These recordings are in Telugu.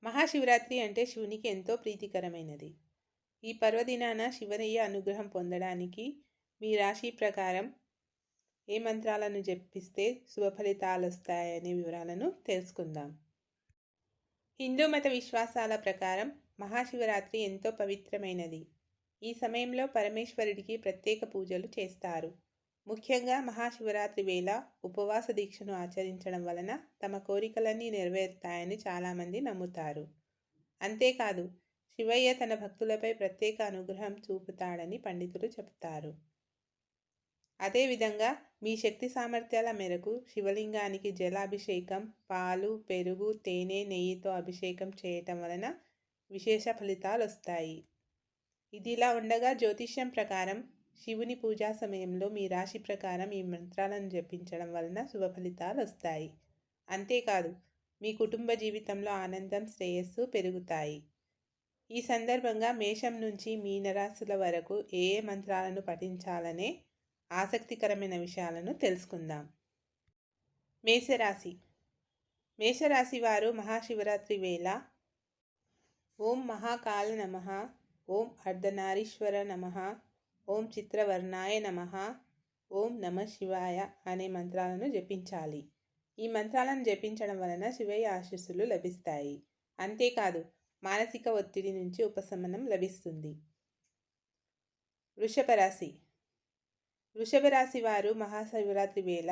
మహాశివరాత్రి అంటే శివునికి ఎంతో ప్రీతికరమైనది. ఈ పర్వదినాన శివయ్య అనుగ్రహం పొందడానికి మీ రాశి ప్రకారం ఏ మంత్రాలను జపిస్తే శుభ ఫలితాలు వస్తాయనే వివరాలను తెలుసుకుందాం. హిందూ మత విశ్వాసాల ప్రకారం మహాశివరాత్రి ఎంతో పవిత్రమైనది. ఈ సమయంలో పరమేశ్వరుడికి ప్రత్యేక పూజలు చేస్తారు. ముఖ్యంగా మహాశివరాత్రి వేళ ఉపవాస దీక్షను ఆచరించడం వలన తమ కోరికలన్నీ నెరవేరుతాయని చాలామంది నమ్ముతారు. అంతేకాదు, శివయ్య తన భక్తులపై ప్రత్యేక అనుగ్రహం చూపుతాడని పండితులు చెబుతారు. అదేవిధంగా మీ శక్తి సామర్థ్యాల మేరకు శివలింగానికి జలాభిషేకం, పాలు, పెరుగు, తేనె, నెయ్యితో అభిషేకం చేయటం వలన విశేష ఫలితాలు వస్తాయి. ఇదిలా ఉండగా జ్యోతిష్యం ప్రకారం శివుని పూజా సమయంలో మీ రాశి ప్రకారం ఈ మంత్రాలను జపించడం వలన శుభ ఫలితాలు వస్తాయి. అంతేకాదు, మీ కుటుంబ జీవితంలో ఆనందం, శ్రేయస్సు పెరుగుతాయి. ఈ సందర్భంగా మేషం నుంచి మీనరాశుల వరకు ఏ ఏ మంత్రాలను పఠించాలనే ఆసక్తికరమైన విషయాలను తెలుసుకుందాం. మేషరాశి. మేషరాశి వారు మహాశివరాత్రి వేళ ఓం మహాకాల నమః, ఓం అర్ధనారీశ్వర నమః, ఓం చిత్రవర్ణాయ నమః, ఓం నమ శివాయ అనే మంత్రాలను జపించాలి. ఈ మంత్రాలను జపించడం వలన శివయ్య ఆశీస్సులు లభిస్తాయి. అంతేకాదు, మానసిక ఒత్తిడి నుంచి ఉపశమనం లభిస్తుంది. వృషభ రాశి. వృషభ రాశి వారు మహాశివరాత్రి వేళ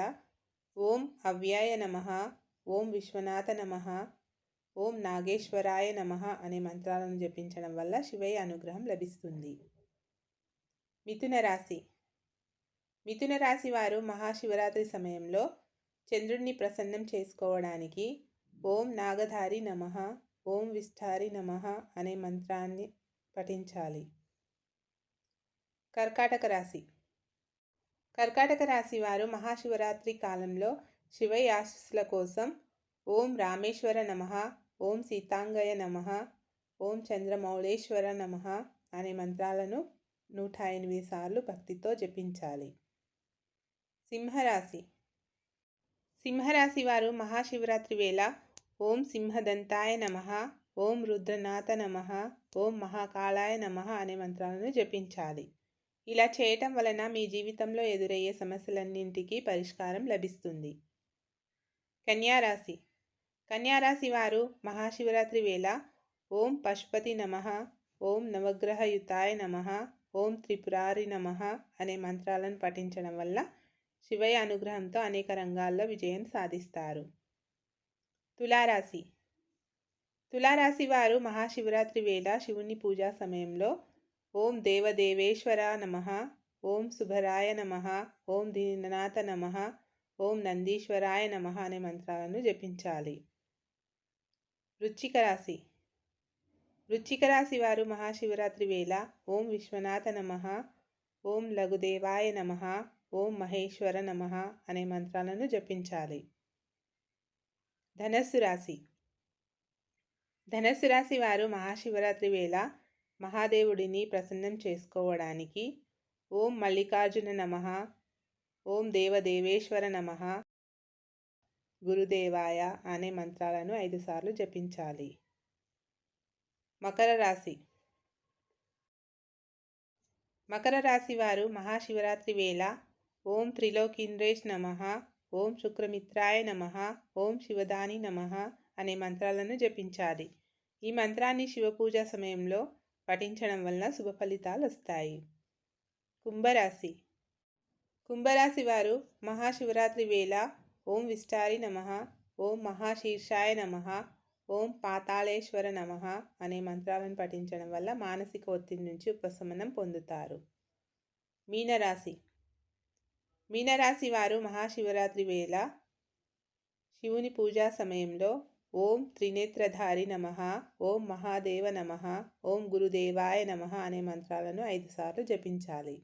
ఓం అవ్యాయ నమః, ఓం విశ్వనాథ నమః, ఓం నాగేశ్వరాయ నమః అనే మంత్రాలను జపించడం వల్ల శివయ్య అనుగ్రహం లభిస్తుంది. మిథున రాశి. మిథున రాశి వారు మహాశివరాత్రి సమయంలో చంద్రుడిని ప్రసన్నం చేసుకోవడానికి ఓం నాగధారి నమః, ఓం విష్ఠారి నమః అనే మంత్రాన్ని పఠించాలి. కర్కాటక రాశి. కర్కాటక రాశి వారు మహాశివరాత్రి కాలంలో శివయ్య ఆశీస్సుల కోసం ఓం రామేశ్వర నమః, ఓం సీతాంగయ నమః, ఓం చంద్రమౌళేశ్వర నమః అనే మంత్రాలను 108 సార్లు భక్తితో జపించాలి. సింహరాశి. సింహరాశి వారు మహాశివరాత్రి వేళ ఓం సింహదంతాయ నమః, ఓం రుద్రనాథ నమః, ఓం మహాకాళాయ నమః అనే మంత్రాలను జపించాలి. ఇలా చేయటం వలన మీ జీవితంలో ఎదురయ్యే సమస్యలన్నింటికీ పరిష్కారం లభిస్తుంది. కన్యారాశి. కన్యారాశి వారు మహాశివరాత్రి వేళ ఓం పశుపతి నమః, ఓం నవగ్రహయుతాయ నమః, ఓం త్రిపురారి నమః అనే మంత్రాలను పఠించడం వల్ల శివయ్య అనుగ్రహంతో అనేక రంగాల్లో విజయం సాధిస్తారు. తులారాశి. తులారాశి వారు మహాశివరాత్రి వేళ శివుని పూజా సమయంలో ఓం దేవదేవేశ్వర నమః, ఓం శుభరాయ నమః, ఓం దీననాథ నమః, ఓం నందీశ్వరాయ నమః అనే మంత్రాలను జపించాలి. వృశ్చిక రాశి. వృశ్చిక రాశి వారు మహాశివరాత్రి వేళ ఓం విశ్వనాథ నమః, ఓం లఘుదేవాయ నమః, ఓం మహేశ్వర నమః అనే మంత్రాలను జపించాలి. ధనస్సు రాశి. ధనస్సు రాశి వారు మహాశివరాత్రి వేళ మహాదేవుడిని ప్రసన్నం చేసుకోవడానికి ఓం మల్లికార్జున నమః, ఓం దేవదేవేశ్వర నమః, గురుదేవాయ అనే మంత్రాలను 5 సార్లు జపించాలి. మకర రాశి. మకర రాశి వారు మహాశివరాత్రి వేళ ఓం త్రిలోకింద్రేష్ నమః, ఓం శుక్రమిత్రాయ నమః, ఓం శివదాని నమః అనే మంత్రాలను జపించాలి. ఈ మంత్రాన్ని శివపూజ సమయంలో పఠించడం వలన శుభ ఫలితాలు వస్తాయి. కుంభరాశి. కుంభరాశి వారు మహాశివరాత్రి వేళ ఓం విష్ఠారి నమః, ఓం మహాశీర్షాయ నమః, ఓం పాతాళేశ్వర నమః అనే మంత్రాలను పఠించడం వల్ల మానసిక ఒత్తిడి నుంచి ఉపశమనం పొందుతారు. మీనరాశి. మీనరాశి వారు మహాశివరాత్రి వేళ శివుని పూజా సమయంలో ఓం త్రినేత్రధారి నమః, ఓం మహాదేవ నమః, ఓం గురుదేవాయ నమః అనే మంత్రాలను 5 సార్లు జపించాలి.